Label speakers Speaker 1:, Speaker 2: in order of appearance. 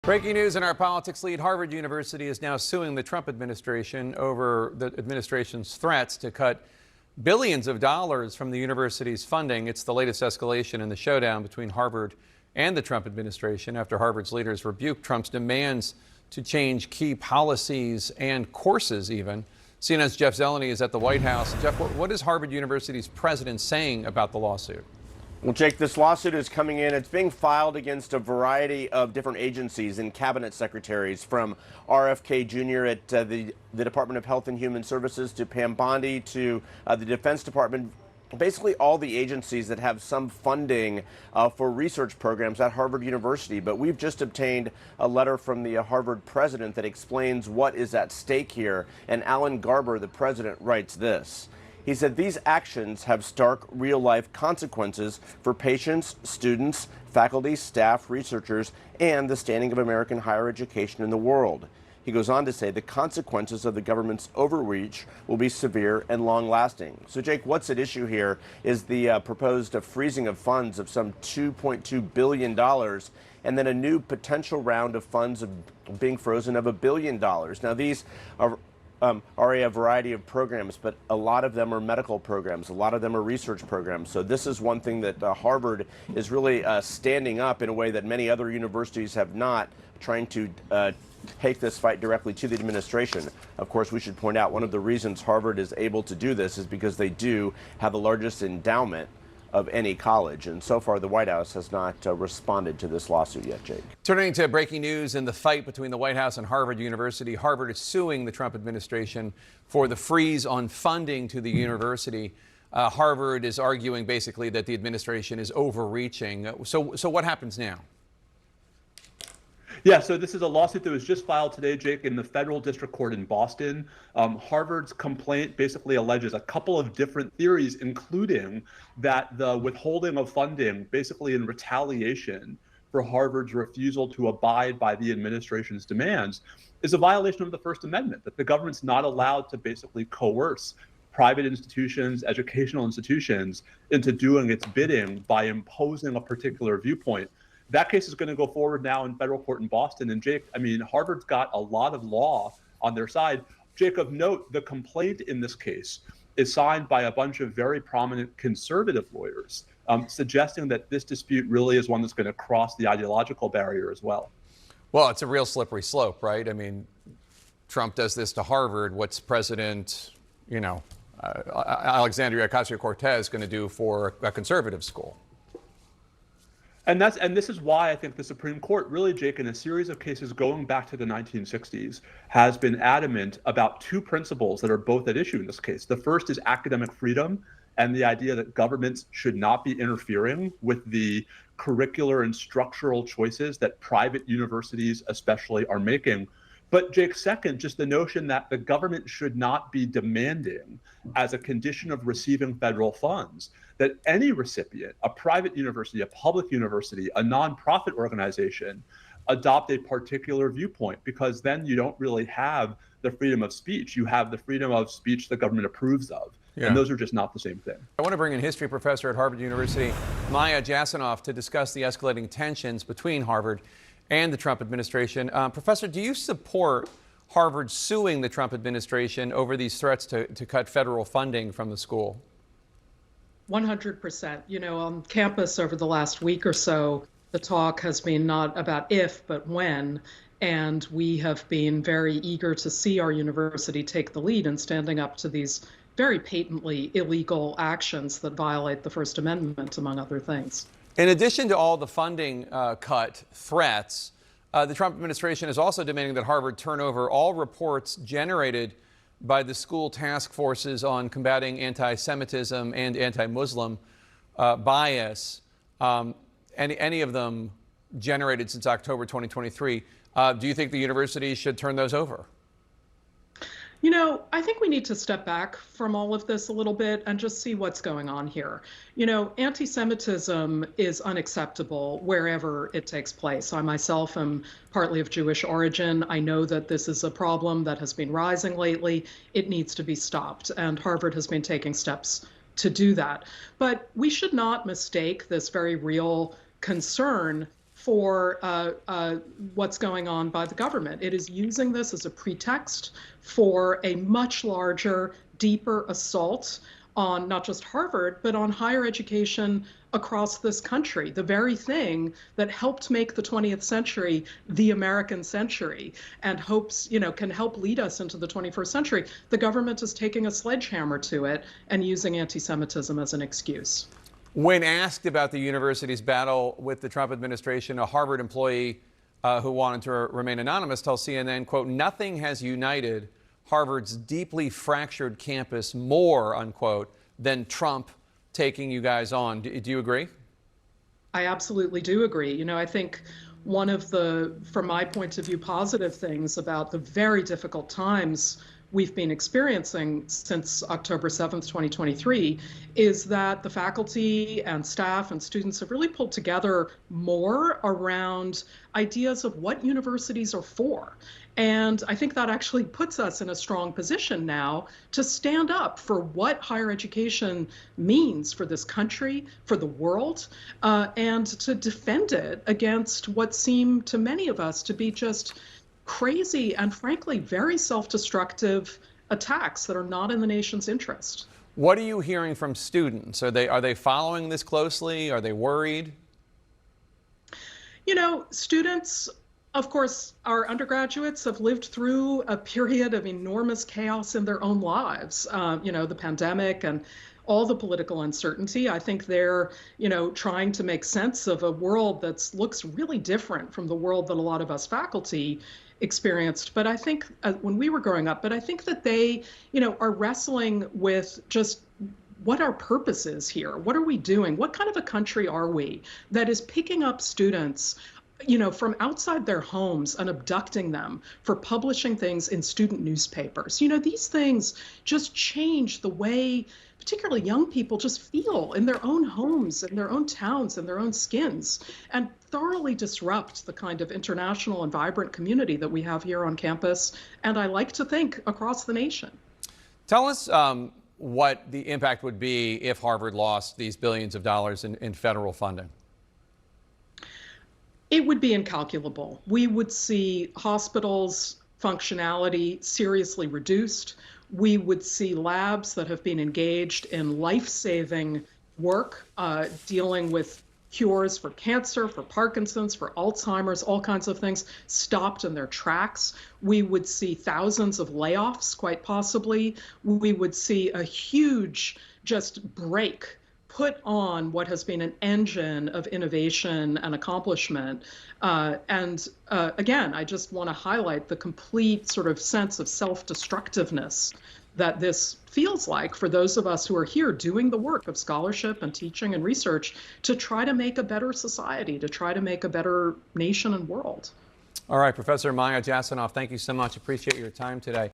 Speaker 1: Breaking news in our politics lead, Harvard University is now suing the Trump administration over the administration's threats to cut billions of dollars from the university's funding. It's the latest escalation in the showdown between Harvard and the Trump administration after Harvard's leaders rebuked Trump's demands to change key policies and courses even. CNN's Jeff Zeleny is at the White House. Jeff, what is Harvard University's president saying about the lawsuit?
Speaker 2: Well, Jake, this lawsuit is coming in. It's being filed against a variety of different agencies and cabinet secretaries, from RFK Jr. at the Department of Health and Human Services to Pam Bondi to the Defense Department. Basically all the agencies that have some funding for research programs at Harvard University. But we've just obtained a letter from the Harvard president that explains what is at stake here. And Alan Garber, the president, writes this. He said these actions have stark real-life consequences for patients, students, faculty, staff, researchers, and the standing of American higher education in the world. He goes on to say the consequences of the government's overreach will be severe and long-lasting. So, Jake, what's at issue here is the proposed freezing of funds of some $2.2 billion, and then a new potential round of funds being frozen of $1 billion. Now, these are a variety of programs, but a lot of them are medical programs. A lot of them are research programs. So this is one thing that Harvard is really standing up in a way that many other universities have not, trying to take this fight directly to the administration. Of course, we should point out one of the reasons Harvard is able to do this is because they do have the largest endowment of any college. And so far, the White House has not responded to this lawsuit yet, Jake.
Speaker 1: Turning to breaking news in the fight between the White House and Harvard University, Harvard is suing the Trump administration for the freeze on funding to the university. Harvard is arguing basically that the administration is overreaching. So what happens now?
Speaker 3: Yeah, so this is a lawsuit that was just filed today, Jake, in the federal district court in Boston. Harvard's complaint basically alleges a couple of different theories, including that the withholding of funding, basically in retaliation for Harvard's refusal to abide by the administration's demands, is a violation of the First Amendment, that the government's not allowed to basically coerce private institutions, educational institutions, into doing its bidding by imposing a particular viewpoint. That case is going to go forward now in federal court in Boston. And Jake, I mean, Harvard's got a lot of law on their side. Jake, of note, the complaint in this case is signed by a bunch of very prominent conservative lawyers, suggesting that this dispute really is one that's going to cross the ideological barrier as well.
Speaker 1: Well, it's a real slippery slope, right? I mean, Trump does this to Harvard. What's President, Alexandria Ocasio-Cortez going to do for a conservative school?
Speaker 3: And this is why I think the Supreme Court really, Jake, in a series of cases going back to the 1960s, has been adamant about two principles that are both at issue in this case. The first is academic freedom and the idea that governments should not be interfering with the curricular and structural choices that private universities especially are making. But Jake, second, just the notion that the government should not be demanding, as a condition of receiving federal funds, that any recipient, a private university, a public university, a nonprofit organization, adopt a particular viewpoint, because then you don't really have the freedom of speech. You have the freedom of speech the government approves of. Yeah. And those are just not the same thing.
Speaker 1: I want to bring in history professor at Harvard University, Maya Jasanoff, to discuss the escalating tensions between Harvard and the Trump administration. Professor, do you support Harvard suing the Trump administration over these threats to cut federal funding from the school?
Speaker 4: 100%. On campus over the last week or so, the talk has been not about if, but when. And we have been very eager to see our university take the lead in standing up to these very patently illegal actions that violate the First Amendment, among other things.
Speaker 1: In addition to all the funding cut threats, the Trump administration is also demanding that Harvard turn over all reports generated by the school task forces on combating anti-Semitism and anti-Muslim bias, any of them generated since October 2023. Do you think the university should turn those over?
Speaker 4: I think we need to step back from all of this a little bit and just see what's going on here. Anti-Semitism is unacceptable wherever it takes place. I myself am partly of Jewish origin. I know that this is a problem that has been rising lately. It needs to be stopped, and Harvard has been taking steps to do that. But we should not mistake this very real concern for what's going on by the government. It is using this as a pretext for a much larger, deeper assault on not just Harvard, but on higher education across this country, the very thing that helped make the 20th century the American century and can help lead us into the 21st century. The government is taking a sledgehammer to it and using anti-Semitism as an excuse.
Speaker 1: When asked about the university's battle with the Trump administration, a Harvard employee who wanted to remain anonymous tells CNN, quote, "Nothing has united Harvard's deeply fractured campus more," unquote, "than Trump taking you guys on." Do you agree?
Speaker 4: I absolutely do agree. I think one of the, from my point of view, positive things about the very difficult times we've been experiencing since October 7th, 2023, is that the faculty and staff and students have really pulled together more around ideas of what universities are for. And I think that actually puts us in a strong position now to stand up for what higher education means for this country, for the world, and to defend it against what seem to many of us to be just crazy and frankly very self-destructive attacks that are not in the nation's interest.
Speaker 1: What are you hearing from students? Are they following this closely? Are they worried?
Speaker 4: Students, of course, our undergraduates have lived through a period of enormous chaos in their own lives. The pandemic and all the political uncertainty. I think they're, trying to make sense of a world that looks really different from the world that a lot of us faculty experienced. But I think when we were growing up, but I think that they, are wrestling with just what our purpose is here. What are we doing? What kind of a country are we that is picking up students from outside their homes and abducting them for publishing things in student newspapers? These things just change the way particularly young people just feel in their own homes, in their own towns, in their own skins, and thoroughly disrupt the kind of international and vibrant community that we have here on campus, and I like to think across the nation.
Speaker 1: Tell us what the impact would be if Harvard lost these billions of dollars in federal funding.
Speaker 4: It would be incalculable. We would see hospitals' functionality seriously reduced. We would see labs that have been engaged in life-saving work, dealing with cures for cancer, for Parkinson's, for Alzheimer's, all kinds of things, stopped in their tracks. We would see thousands of layoffs, quite possibly. We would see a huge just break put on what has been an engine of innovation and accomplishment. Again, I just want to highlight the complete sort of sense of self-destructiveness that this feels like for those of us who are here doing the work of scholarship and teaching and research to try to make a better society, to try to make a better nation and world.
Speaker 1: All right, Professor Maya Jasanoff, thank you so much. Appreciate your time today.